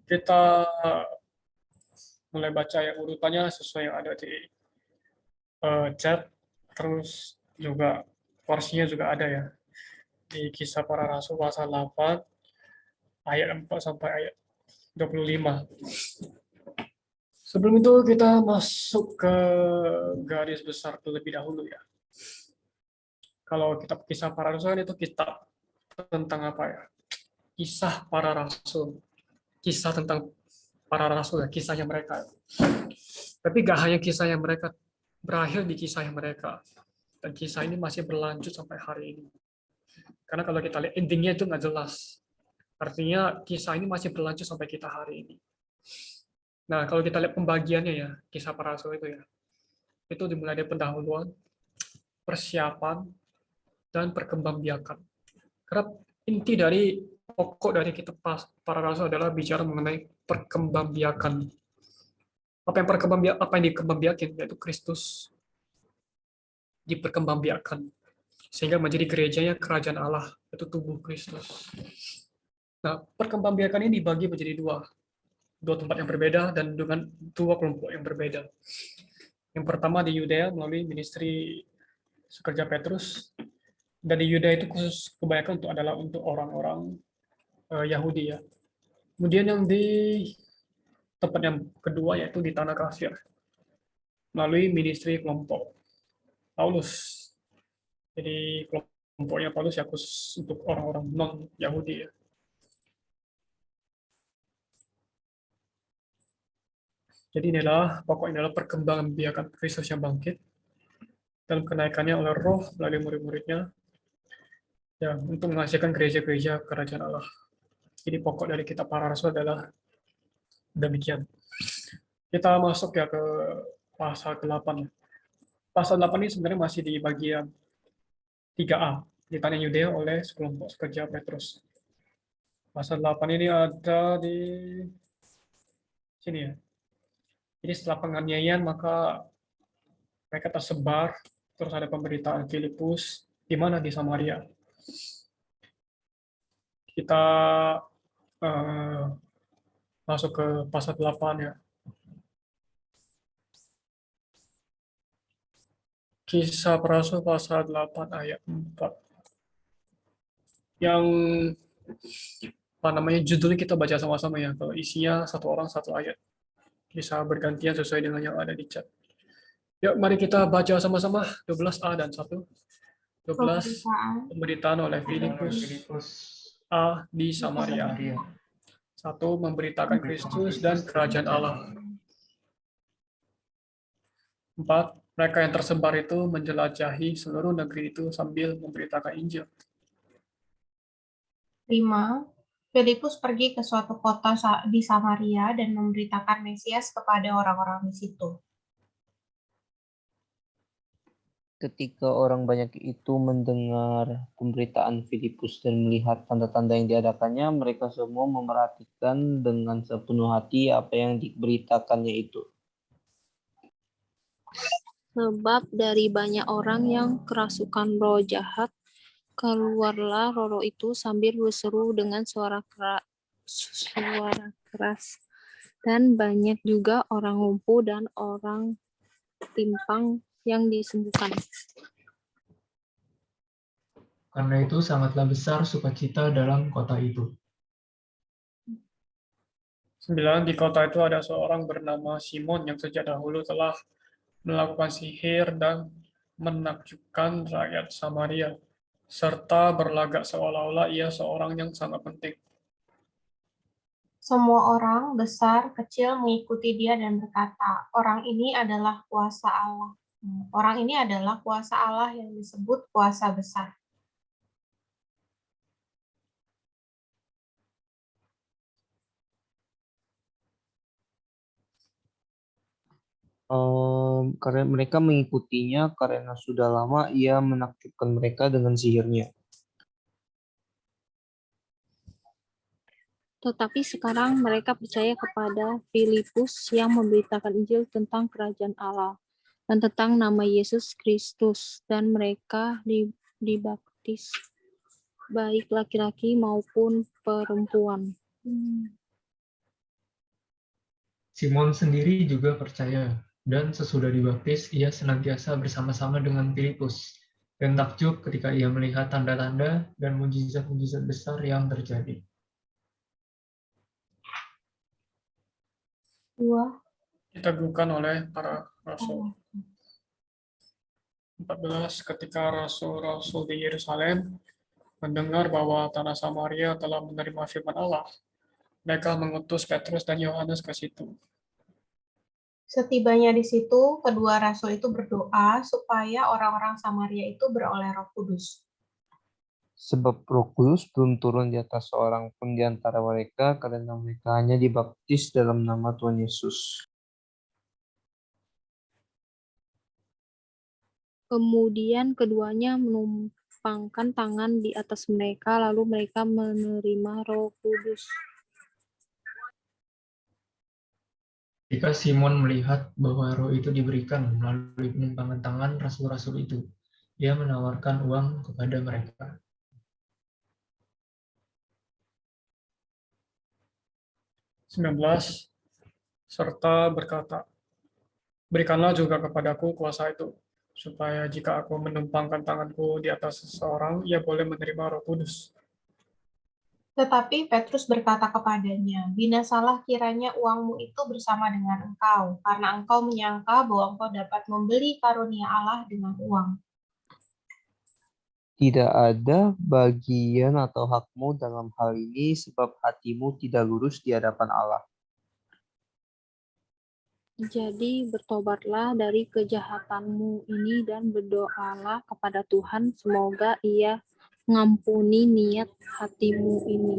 Kita mulai baca yang urutannya sesuai yang ada di chat, terus juga porsinya juga ada ya. Di Kisah Para Rasul pasal 8 ayat 4 sampai ayat 25. Sebelum itu kita masuk ke garis besar terlebih dahulu ya. Kalau kitab Kisah Para Rasul kan itu kitab tentang apa ya? Kisah para rasul. Kisah tentang para rasul ya, kisahnya mereka. Tapi gak hanya kisahnya mereka, berakhir di kisahnya mereka. Dan kisah ini masih berlanjut sampai hari ini. Karena kalau kita lihat endingnya itu nggak jelas. Artinya kisah ini masih berlanjut sampai kita hari ini. Nah, kalau kita lihat pembagiannya ya, kisah para rasul itu dimulai dari pendahuluan, persiapan, dan perkembangbiakan. Karena inti dari pokok dari kitab para rasul adalah bicara mengenai perkembangbiakan. Apa yang dikembangbiakan yaitu Kristus diperkembangbiakan sehingga menjadi gerejanya kerajaan Allah, yaitu tubuh Kristus. Nah, perkembangbiakan ini dibagi menjadi dua tempat yang berbeda dan dengan dua kelompok yang berbeda. Yang pertama di Yudea melalui ministri sekerja Petrus, dan di Yudea itu khusus kebanyakan adalah untuk orang-orang Yahudi ya. Kemudian yang di tempat yang kedua yaitu di tanah kafir melalui ministri kelompok Paulus. Jadi kelompoknya Paulus ya khusus untuk orang-orang non Yahudi ya. Jadi inilah pokoknya adalah perkembangan biakan Kristus yang bangkit dalam kenaikannya oleh Roh melalui murid-muridnya ya untuk menghasilkan gereja-gereja kerajaan Allah. Jadi pokok dari kitab para rasul adalah demikian. Kita masuk ya ke pasal ke-8 ya. Pasal 8 ini sebenarnya masih di bagian 3A, di tanah Yudea oleh sekelompok sekerja Petrus. Pasal 8 ini ada di sini ya. Jadi setelah penganiayaan maka mereka tersebar, terus ada pemberitaan Filipus, di mana di Samaria. Kita eh, masuk ke pasal 8 ya. Kisah para Rasul pasal 8 ayat 4. Yang apa namanya judulnya kita baca sama-sama ya. Kalau isinya satu orang satu ayat. Bisa bergantian sesuai dengan yang ada di chat. Yuk, mari kita baca sama-sama 12A dan 1. 12 Pemberitaan pemberitaan oleh Filipus A di Samaria. 1 memberitakan Kristus dan kerajaan Allah. 4 mereka yang tersebar itu menjelajahi seluruh negeri itu sambil memberitakan Injil. 5. Filipus pergi ke suatu kota di Samaria dan memberitakan Mesias kepada orang-orang di situ. Ketika orang banyak itu mendengar pemberitaan Filipus dan melihat tanda-tanda yang diadakannya, mereka semua memerhatikan dengan sepenuh hati apa yang diberitakannya itu. Sebab dari banyak orang yang kerasukan roh jahat, keluarlah roh itu sambil berseru dengan suara keras. Dan banyak juga orang lumpuh dan orang timpang yang disembuhkan. Karena itu sangatlah besar sukacita dalam kota itu. 9 di kota itu ada seorang bernama Simon yang sejak dahulu telah melakukan sihir dan menakjubkan rakyat Samaria, serta berlagak seolah-olah ia seorang yang sangat penting. Semua orang, besar, kecil, mengikuti dia dan berkata, orang ini adalah kuasa Allah. Orang ini adalah kuasa Allah yang disebut kuasa besar. Karena mereka mengikutinya karena sudah lama ia menakjubkan mereka dengan sihirnya. Tetapi sekarang mereka percaya kepada Filipus yang memberitakan Injil tentang kerajaan Allah dan tentang nama Yesus Kristus, dan mereka dibaptis, baik laki-laki maupun perempuan. Simon sendiri juga percaya, dan sesudah dibaptis ia senantiasa bersama-sama dengan Filipus, dan takjub ketika ia melihat tanda-tanda dan mujizat-mujizat besar yang terjadi. 2. Diteguhkan oleh para rasul. 14. Ketika rasul-rasul di Yerusalem mendengar bahwa tanah Samaria telah menerima firman Allah, mereka mengutus Petrus dan Yohanes ke situ. Setibanya di situ, kedua rasul itu berdoa supaya orang-orang Samaria itu beroleh Roh Kudus. Sebab Roh Kudus belum turun di atas seorang pun di antara mereka, karena mereka hanya dibaptis dalam nama Tuhan Yesus. Kemudian keduanya menumpangkan tangan di atas mereka, lalu mereka menerima Roh Kudus. Ketika Simon melihat bahwa roh itu diberikan melalui penumpangan tangan rasul-rasul itu, ia menawarkan uang kepada mereka. 19. Serta berkata, berikanlah juga kepadaku kuasa itu, supaya jika aku menumpangkan tanganku di atas seseorang, ia boleh menerima Roh Kudus. Tetapi Petrus berkata kepadanya, binasalah kiranya uangmu itu bersama dengan engkau, karena engkau menyangka bahwa engkau dapat membeli karunia Allah dengan uang. Tidak ada bagian atau hakmu dalam hal ini, sebab hatimu tidak lurus di hadapan Allah. Jadi bertobatlah dari kejahatanmu ini dan berdoalah kepada Tuhan, semoga Ia mengampuni niat hatimu ini.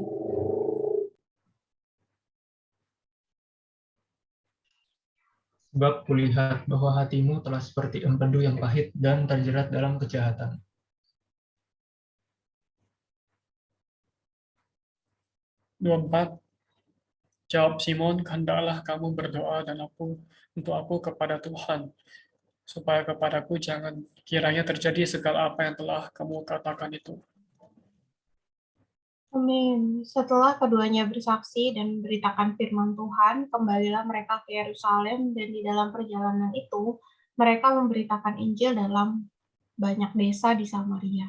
Sebab kulihat bahwa hatimu telah seperti empedu yang pahit dan terjerat dalam kejahatan. 24. Jawab Simon, hendaklah kamu berdoa untuk aku kepada Tuhan, supaya kepadaku jangan kiranya terjadi segala apa yang telah kamu katakan itu. Amin. Setelah keduanya bersaksi dan memberitakan firman Tuhan, kembalilah mereka ke Yerusalem, dan di dalam perjalanan itu, mereka memberitakan Injil dalam banyak desa di Samaria.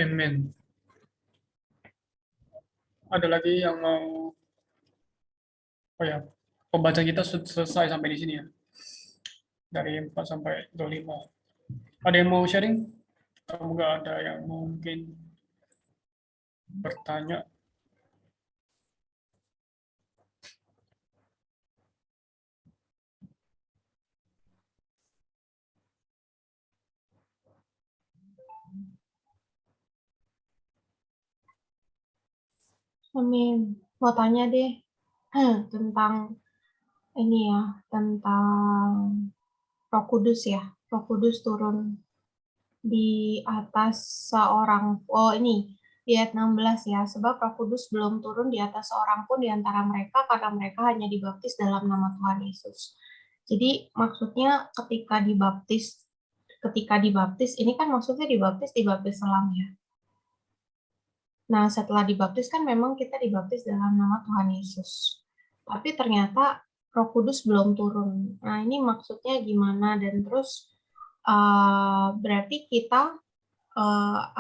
Amin. Ada lagi yang mau, oh ya, pembacaan kita selesai sampai di sini ya, dari 4 sampai 25. Ada yang mau sharing? Atau nggak ada yang mungkin bertanya? Amin. Mau tanya deh tentang ini ya, tentang Roh Kudus ya. Roh Kudus turun di atas seorang, oh ini, di ayat 16 ya, sebab Roh Kudus belum turun di atas seorang pun di antara mereka, karena mereka hanya dibaptis dalam nama Tuhan Yesus. Jadi maksudnya ketika dibaptis, ini kan maksudnya dibaptis selam ya. Nah, setelah dibaptis kan memang kita dibaptis dalam nama Tuhan Yesus. Tapi ternyata Roh Kudus belum turun. Nah, ini maksudnya gimana? Dan terus berarti kita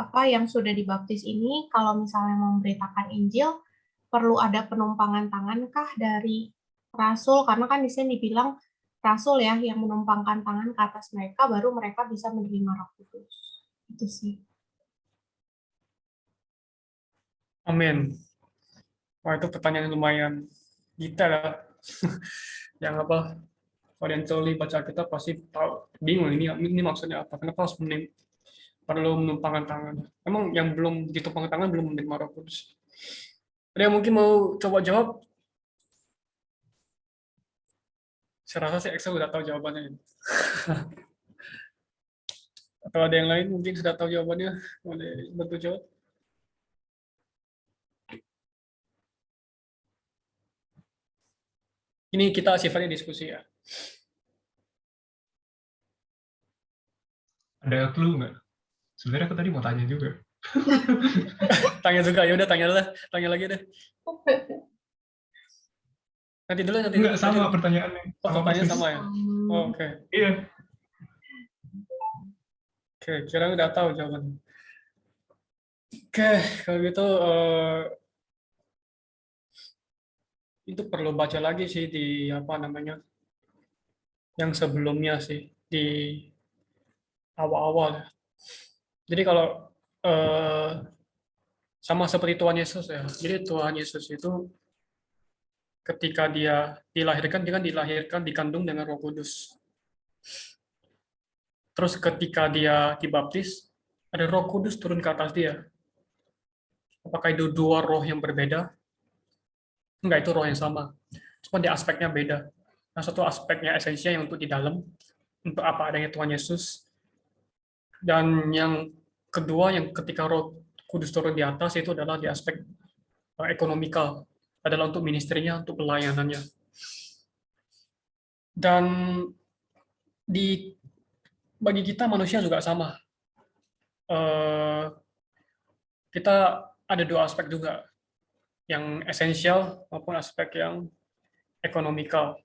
apa yang sudah dibaptis ini, kalau misalnya memberitakan Injil, perlu ada penumpangan tangankah dari rasul? Karena kan di sini dibilang rasul ya yang menumpangkan tangan ke atas mereka, baru mereka bisa menerima Roh Kudus. Itu sih. Amin. Wah, itu pertanyaan yang lumayan detail ya. Yang apa? Kalau yang teli baca kita pasti tahu, bingung ini maksudnya apa? Kenapa harus perlu menumpangkan tangan? Emang yang belum ditumpangkan tangan belum menerima Roh Kudus? Ada yang mungkin mau coba jawab? Saya rasa sih Excel udah tahu jawabannya. Atau ada yang lain mungkin sudah tahu jawabannya? Boleh bantu jawab? Ini kita sifatnya diskusi ya. Ada clue nggak? Sebenarnya aku tadi mau tanya juga. Tanya juga, ya udah tanya lagi deh. Nanti dulu, nanti dulu. Enggak, sama pertanyaannya. Oh, Sama pertanyaan persis. sama ya? Oh, oke. Iya. Oke, kira udah tahu jawabannya. Oke, kalau gitu itu perlu baca lagi sih di apa namanya yang sebelumnya sih di awal-awal ya. Jadi kalau eh, sama seperti Tuhan Yesus ya. Jadi Tuhan Yesus itu ketika dia dilahirkan, dia kan dilahirkan dikandung dengan Roh Kudus. Terus ketika dia dibaptis, ada Roh Kudus turun ke atas dia. Apakah itu dua roh yang berbeda? Enggak, itu roh yang sama. Cuma di aspeknya beda. Nah, satu aspeknya esensial yang untuk di dalam, untuk apa adanya Tuhan Yesus. Dan yang kedua, yang ketika Roh Kudus turun di atas, itu adalah di aspek ekonomikal. Adalah untuk ministerinya, untuk pelayanannya. Dan bagi kita manusia juga sama. Kita ada dua aspek juga, yang esensial maupun aspek yang ekonomikal.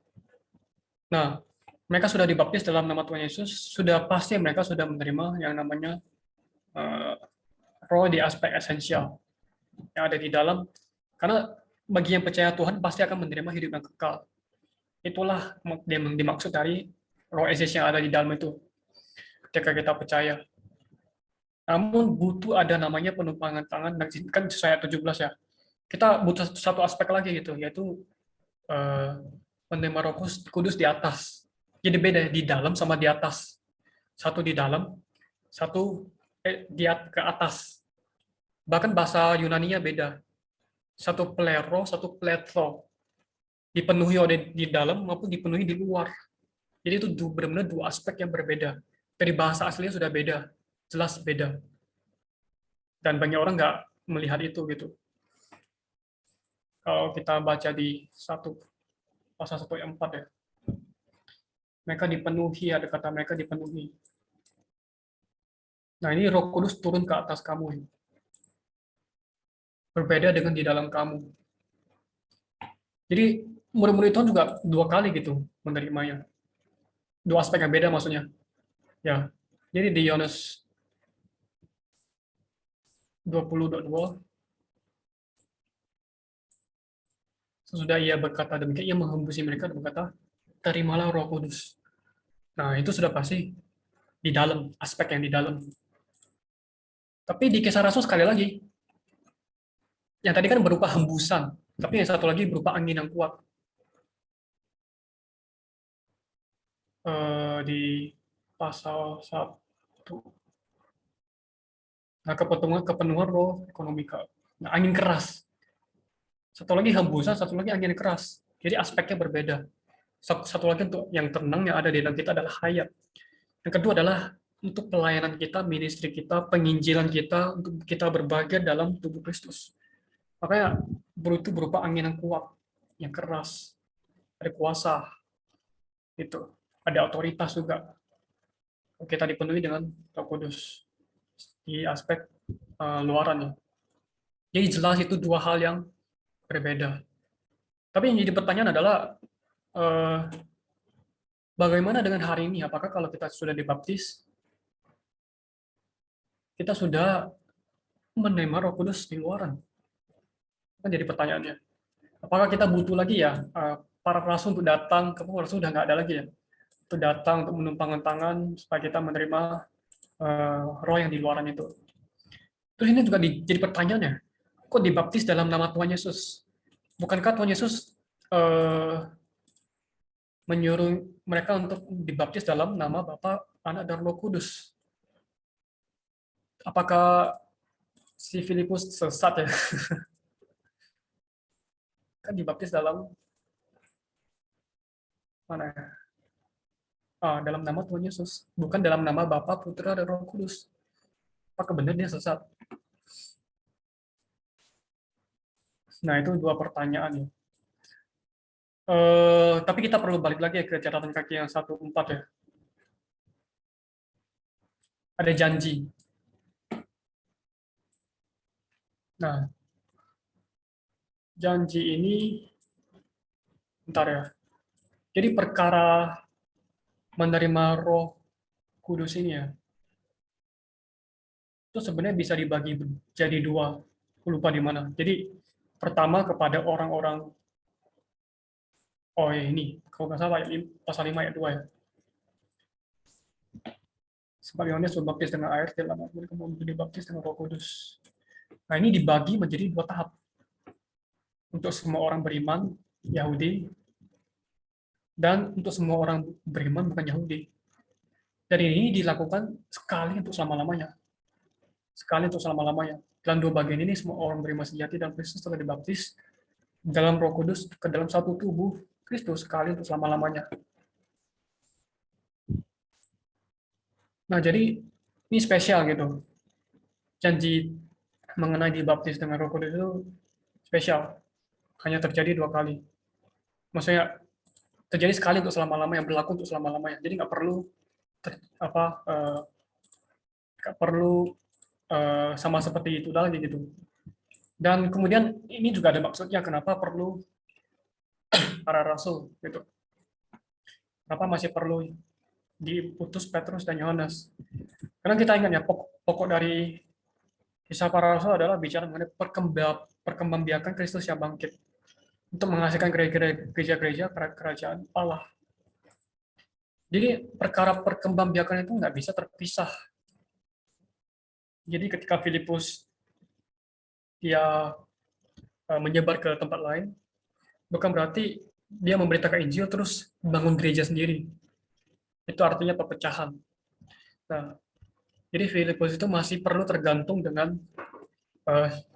Nah, mereka sudah dibaptis dalam nama Tuhan Yesus, sudah pasti mereka sudah menerima yang namanya roh di aspek esensial yang ada di dalam. Karena bagi yang percaya Tuhan pasti akan menerima hidup yang kekal. Itulah yang dimaksud dari roh esensial yang ada di dalam itu ketika kita percaya. Namun butuh ada namanya penumpangan tangan, kan saya 17 ya. Kita butuh satu aspek lagi gitu, yaitu menerima Roh Kudus di atas. Jadi beda di dalam sama di atas. Satu di dalam, satu ke atas. Bahkan bahasa Yunaninya beda. Satu plero, satu pletro. Dipenuhi oleh di dalam maupun dipenuhi di luar. Jadi itu benar-benar dua aspek yang berbeda. Dari bahasa aslinya sudah beda, jelas beda. Dan banyak orang nggak melihat itu gitu. Kalau kita baca di pasal 1 ayat 4 ya. Mereka dipenuhi, ada kata mereka dipenuhi. Nah, ini Roh Kudus turun ke atas kamu. Berbeda dengan di dalam kamu. Jadi, murid-murid Tuhan juga dua kali gitu menerimanya. Dua aspek yang beda maksudnya. Ya. Jadi di Yohanes 20:22, sesudah ia berkata demikian, ia menghembusi mereka dan berkata, terimalah Roh Kudus. Nah, itu sudah pasti di dalam, aspek yang di dalam. Tapi di Kisah Rasul sekali lagi, yang tadi kan berupa hembusan, tapi yang satu lagi berupa angin yang kuat. Di pasal 1. Nah, kepenuhan roh ekonomika. Nah, angin keras. Satu lagi hembusan, satu lagi angin keras. Jadi aspeknya berbeda. Satu lagi untuk yang tenang yang ada di dalam kita adalah hayat. Yang kedua adalah untuk pelayanan kita, ministry kita, penginjilan kita, untuk kita berbagian dalam tubuh Kristus. Makanya itu berupa angin yang kuat, yang keras, ada kuasa, itu ada otoritas juga. Kita dipenuhi dengan Roh Kudus di aspek luarannya. Jadi jelas itu dua hal yang berbeda. Tapi yang jadi pertanyaan adalah bagaimana dengan hari ini? Apakah kalau kita sudah dibaptis, kita sudah menerima Roh Kudus di luaran? Kan jadi pertanyaannya. Apakah kita butuh lagi ya para rasul untuk datang? Karena rasul sudah nggak ada lagi ya. Untuk datang untuk menumpangkan tangan supaya kita menerima roh yang di luaran itu. Terus ini juga jadi pertanyaannya, kok dibaptis dalam nama Tuhan Yesus? Bukankah Tuhan Yesus menyuruh mereka untuk dibaptis dalam nama Bapa, Anak, dan Roh Kudus? Apakah si Filipus sesat ya? Kan dibaptis dalam mana ya? Dalam nama Tuhan Yesus, bukan dalam nama Bapa, Putra, dan Roh Kudus. Apakah benar dia sesat? Nah, itu dua pertanyaan ya. Tapi kita perlu balik lagi ke catatan kaki yang 1:4 ya. Ada janji. Nah, janji ini Bentar ya. Jadi perkara menerima Roh Kudus ini ya, itu sebenarnya bisa dibagi jadi dua. Aku lupa di mana. Jadi pertama kepada orang-orang, oh ya ini, kalau nggak salah pasal 5 ayat 2 ya. Sebab Yohanes berbaptis dengan air, tidak lama kemudian kamu dibaptis dengan Roh Kudus. Nah ini dibagi menjadi dua tahap. Untuk semua orang beriman, Yahudi, dan untuk semua orang beriman bukan Yahudi. Dan ini dilakukan sekali untuk selama-lamanya. Sekali untuk selama-lamanya. Dalam dua bagian ini semua orang beriman sejati dan Kristus telah dibaptis dalam Roh Kudus ke dalam satu tubuh Kristus sekali untuk selama-lamanya. Nah, jadi ini spesial gitu. Janji mengenai dibaptis dengan Roh Kudus itu spesial. Hanya terjadi dua kali. Maksudnya terjadi sekali untuk selama-lamanya, berlaku untuk selama-lamanya. Jadi nggak perlu nggak perlu sama seperti itu lagi gitu. Dan kemudian ini juga ada maksudnya kenapa perlu para rasul gitu. Kenapa masih perlu diutus Petrus dan Yohanes? Karena kita ingat ya pokok dari kisah para rasul adalah bicara mengenai perkembangbiakan Kristus yang bangkit untuk menghasilkan gereja-gereja kerajaan Allah. Jadi perkara perkembangbiakan itu nggak bisa terpisah. Jadi ketika Filipus dia menyebar ke tempat lain, bukan berarti dia memberitakan Injil terus bangun gereja sendiri. Itu artinya perpecahan. Nah, jadi Filipus itu masih perlu tergantung dengan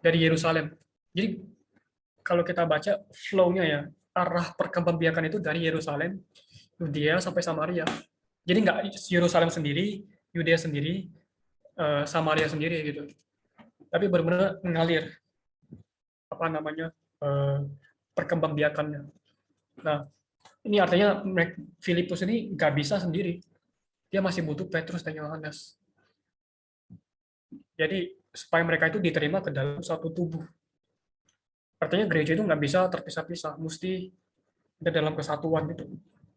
dari Yerusalem. Jadi kalau kita baca flow-nya ya, arah perkembangbiakan itu dari Yerusalem, Yudea sampai Samaria. Jadi nggak Yerusalem sendiri, Yudea sendiri, Samaria sendiri gitu. Tapi benar-benar mengalir apa namanya perkembangbiakannya. Nah, ini artinya Filipus ini nggak bisa sendiri. Dia masih butuh Petrus dan Yohanes. Jadi supaya mereka itu diterima ke dalam satu tubuh. Artinya gereja itu nggak bisa terpisah-pisah, mesti ada dalam kesatuan gitu.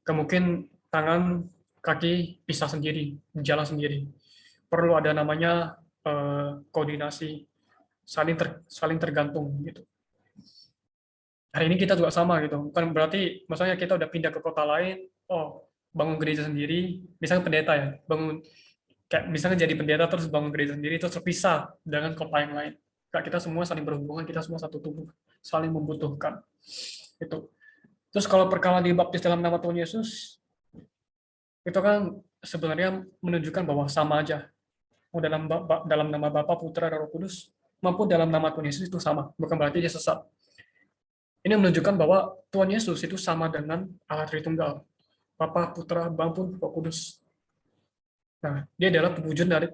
Kemungkinan tangan, kaki pisah sendiri, jalan sendiri. Perlu ada namanya koordinasi, saling tergantung gitu. Hari ini kita juga sama gitu. Bukan berarti misalnya kita udah pindah ke kota lain, oh bangun gereja sendiri, misalnya pendeta ya, bangun kayak misalnya jadi pendeta terus bangun gereja sendiri terus terpisah dengan kota yang lain. Kayak kita semua saling berhubungan, kita semua satu tubuh, saling membutuhkan. Itu. Terus kalau perkara dibaptis dalam nama Tuhan Yesus, itu kan sebenarnya menunjukkan bahwa sama aja. Mau dalam nama Bapa, Putra, dan Roh Kudus, maupun dalam nama Tuhan Yesus itu sama. Bukan berarti dia sesat. Ini menunjukkan bahwa Tuhan Yesus itu sama dengan Allah Tritunggal. Bapa, Putra, maupun Roh Kudus. Nah, dia adalah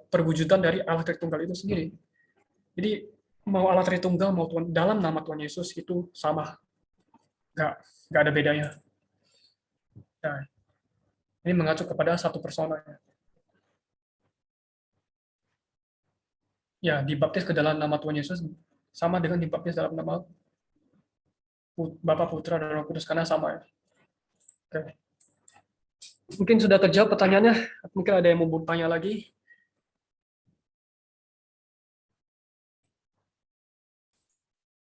perwujudan dari Allah Tritunggal itu sendiri. Jadi, mau Allah Tritunggal, mau Tuhan, dalam nama Tuhan Yesus itu sama. Nggak ada bedanya. Nah, ini mengacu kepada satu persona. Ya, dibaptis ke dalam nama Tuhan Yesus sama dengan dibaptis dalam nama Bapa, Putra, dan Roh Kudus, karena sama ya. Oke. Mungkin sudah terjawab pertanyaannya. Mungkin ada yang mau bertanya lagi.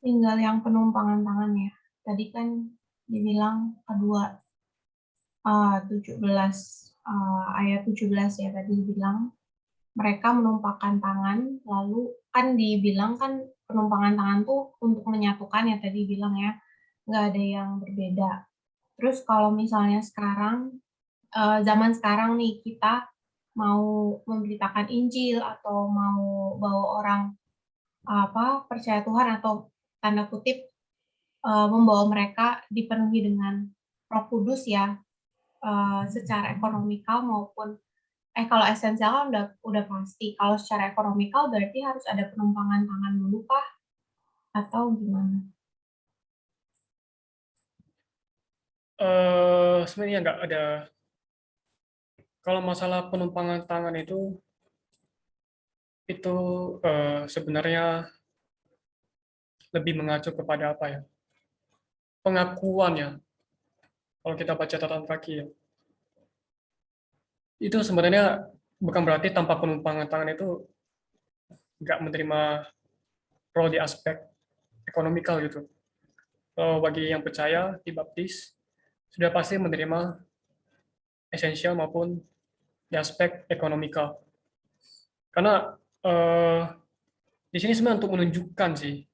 Tinggal yang penumpangan tangan ya. Tadi kan dibilang kedua 17 ayat 17 ya tadi dibilang mereka menumpahkan tangan, lalu kan dibilang kan penumpangan tangan tuh untuk menyatukan ya tadi bilang ya, nggak ada yang berbeda. Terus kalau misalnya sekarang, zaman sekarang nih kita mau memberitakan Injil atau mau bawa orang percaya Tuhan atau tanda kutip membawa mereka dipenuhi dengan Roh Kudus ya, secara ekonomikal maupun kalau esensial kan udah pasti. Kalau secara ekonomikal berarti harus ada penumpangan tangan dulu kah? Atau gimana? Sebenarnya nggak ada. Kalau masalah penumpangan tangan itu sebenarnya lebih mengacu kepada apa ya? Pengakuannya. Kalau kita baca catatan kaki ya. Itu sebenarnya bukan berarti tanpa penumpangan tangan itu nggak menerima roh di aspek ekonomikal gitu. Kalau bagi yang percaya dibaptis, sudah pasti menerima esensial maupun di aspek ekonomikal. Karena di sini sebenarnya untuk menunjukkan sih,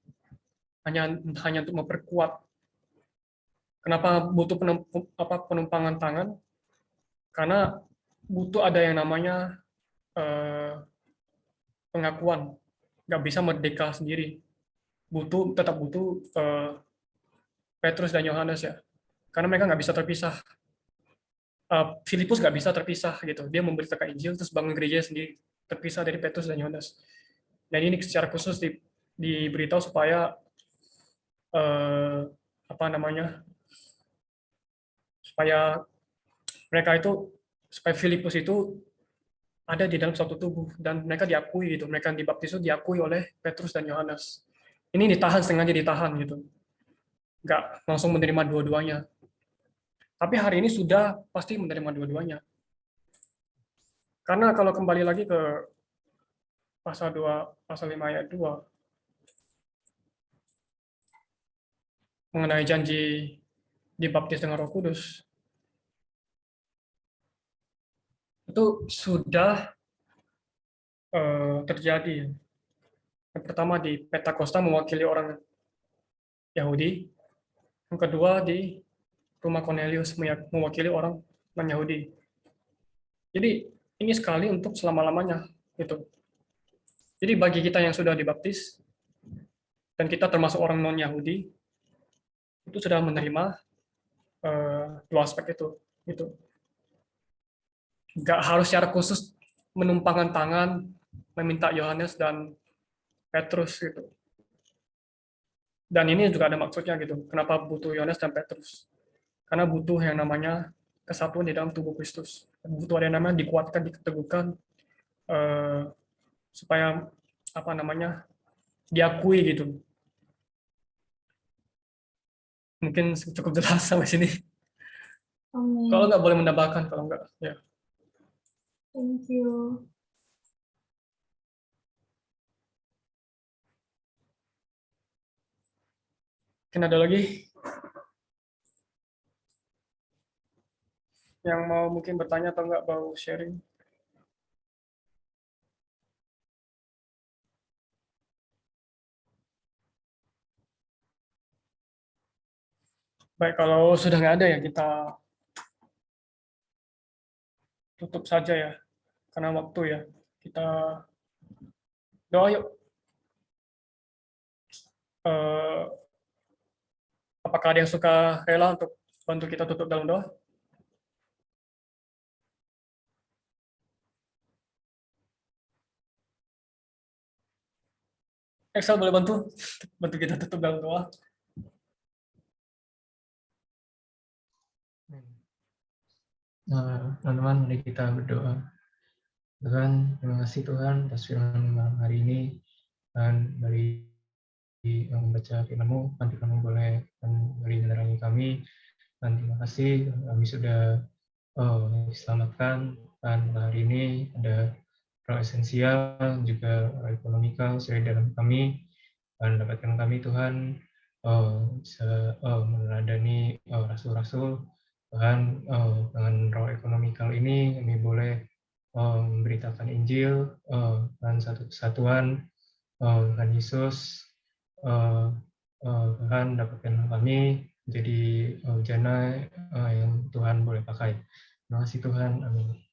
hanya untuk memperkuat. Kenapa butuh penumpangan tangan? Karena butuh ada yang namanya pengakuan, nggak bisa merdeka sendiri. Tetap butuh Petrus dan Yohanes ya, karena mereka nggak bisa terpisah. Filipus nggak bisa terpisah gitu, dia memberitakan Injil terus bangun gereja sendiri, terpisah dari Petrus dan Yohanes. Dan ini secara khusus diberitahu supaya apa namanya, supaya supaya Filipus itu ada di dalam suatu tubuh dan mereka diakui gitu, mereka yang dibaptis itu diakui oleh Petrus dan Yohanes. Ini ditahan, sengaja ditahan gitu, nggak langsung menerima dua-duanya. Tapi hari ini sudah pasti menerima dua-duanya. Karena kalau kembali lagi ke pasal 5 ayat 2 mengenai janji dibaptis dengan Roh Kudus, itu sudah terjadi. Yang pertama di Pentakosta mewakili orang Yahudi, yang kedua di rumah Cornelius mewakili orang non-Yahudi. Jadi ini sekali untuk selama-lamanya gitu. Jadi bagi kita yang sudah dibaptis dan kita termasuk orang non-Yahudi, itu sudah menerima dua aspek itu. Gitu. Nggak harus secara khusus menumpangkan tangan meminta Yohanes dan Petrus gitu. Dan ini juga ada maksudnya gitu. Kenapa butuh Yohanes dan Petrus? Karena butuh yang namanya kesatuan di dalam tubuh Kristus. Butuh ada yang namanya dikuatkan, diteguhkan supaya apa namanya diakui gitu. Mungkin cukup jelas sampai sini. Amin. Kalau nggak boleh menambahkan, kalau nggak ya. Thank you. Mungkin ada lagi yang mau mungkin bertanya atau nggak mau sharing? Baik, kalau sudah nggak ada ya kita tutup saja ya, karena waktu ya. Kita doa yuk. Apakah ada yang suka rela untuk bantu kita tutup dalam doa? Excel boleh bantu kita tutup dalam doa. Nah, teman-teman, mari kita berdoa. Tuhan, terima kasih Tuhan atas firman malam hari ini. Dan dari membaca firman-Mu, nanti kamu boleh memberi menerangi kami. Dan terima kasih kami sudah diselamatkan. Dan hari ini ada roh esensial, juga roh ekonomikal sudah dalam kami. Dan dapatkan kami Tuhan bisa meneladani rasul-rasul. Tuhan, dengan roh ekonomikal ini kami boleh memberitakan Injil dan satu kesatuan Tuhan Yesus. Tuhan, dapatkan kami menjadi jana yang Tuhan boleh pakai. Terima kasih Tuhan. Amin.